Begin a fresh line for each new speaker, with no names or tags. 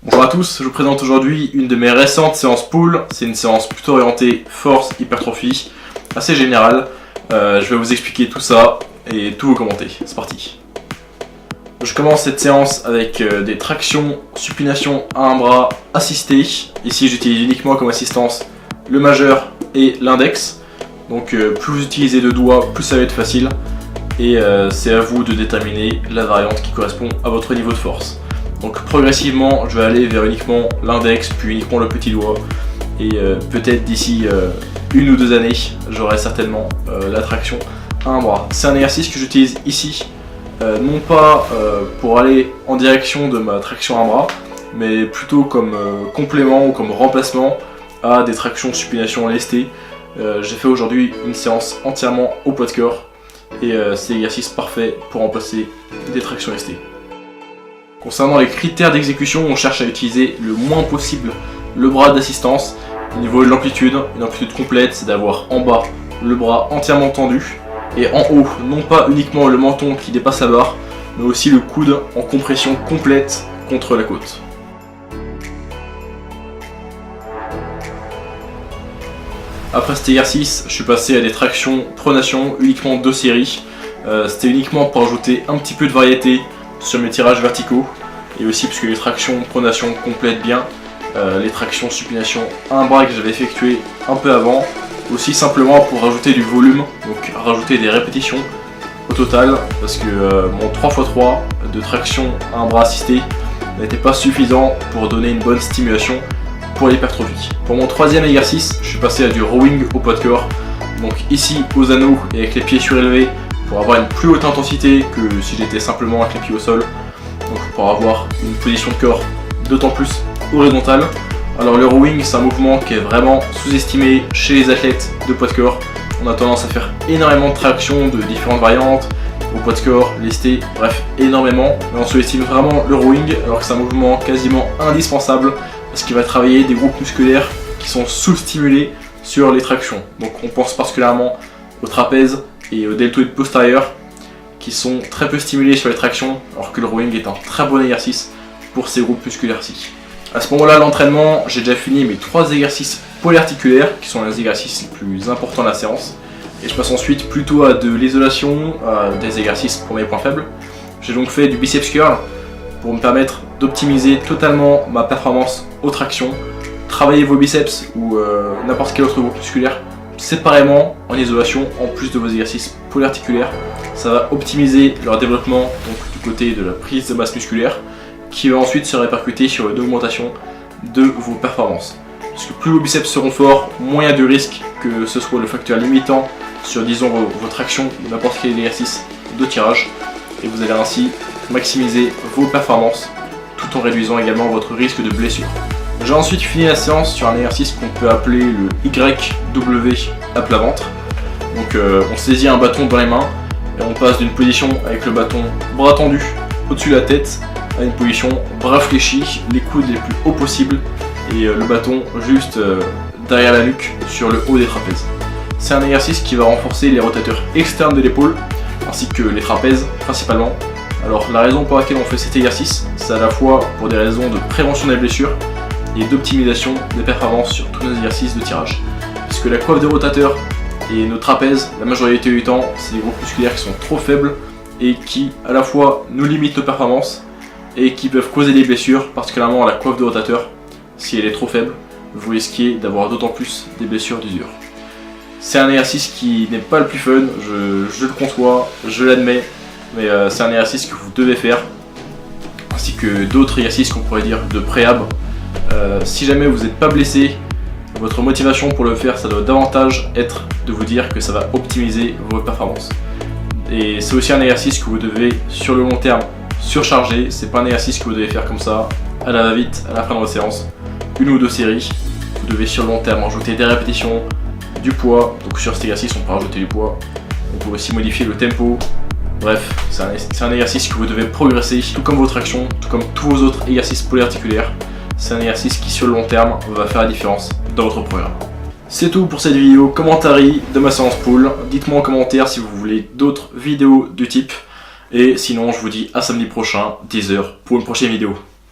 Bonjour à tous, je vous présente aujourd'hui une de mes récentes séances pull. C'est une séance plutôt orientée force, hypertrophie, assez générale. Je vais vous expliquer tout ça et tout vous commenter. C'est parti. Je commence cette séance avec des tractions, supination à un bras assisté. Ici j'utilise uniquement comme assistance le majeur et l'index. Donc plus vous utilisez de doigts, plus ça va être facile. Et c'est à vous de déterminer la variante qui correspond à votre niveau de force. Donc progressivement je vais aller vers uniquement l'index puis uniquement le petit doigt et peut-être d'ici 1 ou 2 années j'aurai certainement la traction à un bras. C'est un exercice que j'utilise ici non pas pour aller en direction de ma traction à un bras mais plutôt comme complément ou comme remplacement à des tractions supination lestées. J'ai fait aujourd'hui une séance entièrement au poids de corps et c'est l'exercice parfait pour remplacer des tractions lestées. Concernant les critères d'exécution, on cherche à utiliser le moins possible le bras d'assistance. Au niveau de l'amplitude, une amplitude complète, c'est d'avoir en bas le bras entièrement tendu et en haut, non pas uniquement le menton qui dépasse la barre, mais aussi le coude en compression complète contre la côte. Après cet exercice, je suis passé à des tractions pronation, uniquement 2 séries. C'était uniquement pour ajouter un petit peu de variété sur mes tirages verticaux et aussi parce que les tractions pronation complètent bien les tractions supination à un bras que j'avais effectué un peu avant, aussi simplement pour rajouter du volume, donc rajouter des répétitions au total parce que mon 3x3 de traction à un bras assisté n'était pas suffisant pour donner une bonne stimulation pour l'hypertrophie. Pour mon 3e exercice, je suis passé à du rowing au poids de corps, donc ici aux anneaux et avec les pieds surélevés pour avoir une plus haute intensité que si j'étais simplement avec les pieds au sol, donc pour avoir une position de corps d'autant plus horizontale. Alors le rowing c'est un mouvement qui est vraiment sous-estimé chez les athlètes de poids de corps. On a tendance à faire énormément de tractions de différentes variantes, au poids de corps, lesté, bref énormément, mais on sous-estime vraiment le rowing alors que c'est un mouvement quasiment indispensable parce qu'il va travailler des groupes musculaires qui sont sous-stimulés sur les tractions. Donc on pense particulièrement au trapèze et au deltoïde postérieur qui sont très peu stimulés sur les tractions alors que le rowing est un très bon exercice pour ces groupes musculaires-ci. À ce moment-là, l'entraînement, j'ai déjà fini mes 3 exercices polyarticulaires qui sont les exercices les plus importants de la séance et je passe ensuite plutôt à de l'isolation, à des exercices pour mes points faibles. J'ai donc fait du biceps curl pour me permettre d'optimiser totalement ma performance aux tractions. Travailler vos biceps ou n'importe quel autre groupe musculaire séparément en isolation en plus de vos exercices polyarticulaires. Ça va optimiser leur développement donc du côté de la prise de masse musculaire qui va ensuite se répercuter sur une augmentation de vos performances. Parce que plus vos biceps seront forts, moins il y a de risque que ce soit le facteur limitant sur disons vos tractions ou n'importe quel exercice de tirage et vous allez ainsi maximiser vos performances tout en réduisant également votre risque de blessure. J'ai ensuite fini la séance sur un exercice qu'on peut appeler le YW à plat ventre. Donc on saisit un bâton dans les mains et on passe d'une position avec le bâton bras tendu au-dessus de la tête à une position bras fléchis, les coudes les plus hauts possibles et le bâton juste derrière la nuque sur le haut des trapèzes. C'est un exercice qui va renforcer les rotateurs externes de l'épaule ainsi que les trapèzes principalement. Alors la raison pour laquelle on fait cet exercice, c'est à la fois pour des raisons de prévention des blessures et d'optimisation des performances sur tous nos exercices de tirage. Parce que la coiffe des rotateurs et nos trapèzes, la majorité du temps, c'est des groupes musculaires qui sont trop faibles et qui à la fois nous limitent nos performances et qui peuvent causer des blessures, particulièrement la coiffe de rotateur. Si elle est trop faible, vous risquez d'avoir d'autant plus des blessures d'usure. C'est un exercice qui n'est pas le plus fun, je le conçois, je l'admets, mais c'est un exercice que vous devez faire, ainsi que d'autres exercices qu'on pourrait dire de préhab. Si jamais vous n'êtes pas blessé, votre motivation pour le faire, ça doit davantage être de vous dire que ça va optimiser vos performances. Et c'est aussi un exercice que vous devez, sur le long terme, surcharger. C'est pas un exercice que vous devez faire comme ça, à la va-vite, à la fin de votre séance, 1 ou 2 séries. Vous devez sur le long terme ajouter des répétitions, du poids. Donc sur cet exercice, on peut rajouter du poids. On peut aussi modifier le tempo. Bref, c'est un exercice que vous devez progresser, tout comme vos tractions, tout comme tous vos autres exercices polyarticulaires. C'est un exercice qui sur le long terme va faire la différence dans votre programme. C'est tout pour cette vidéo commentary de ma séance pull. Dites-moi en commentaire si vous voulez d'autres vidéos du type. Et sinon je vous dis à samedi prochain, 10h, pour une prochaine vidéo.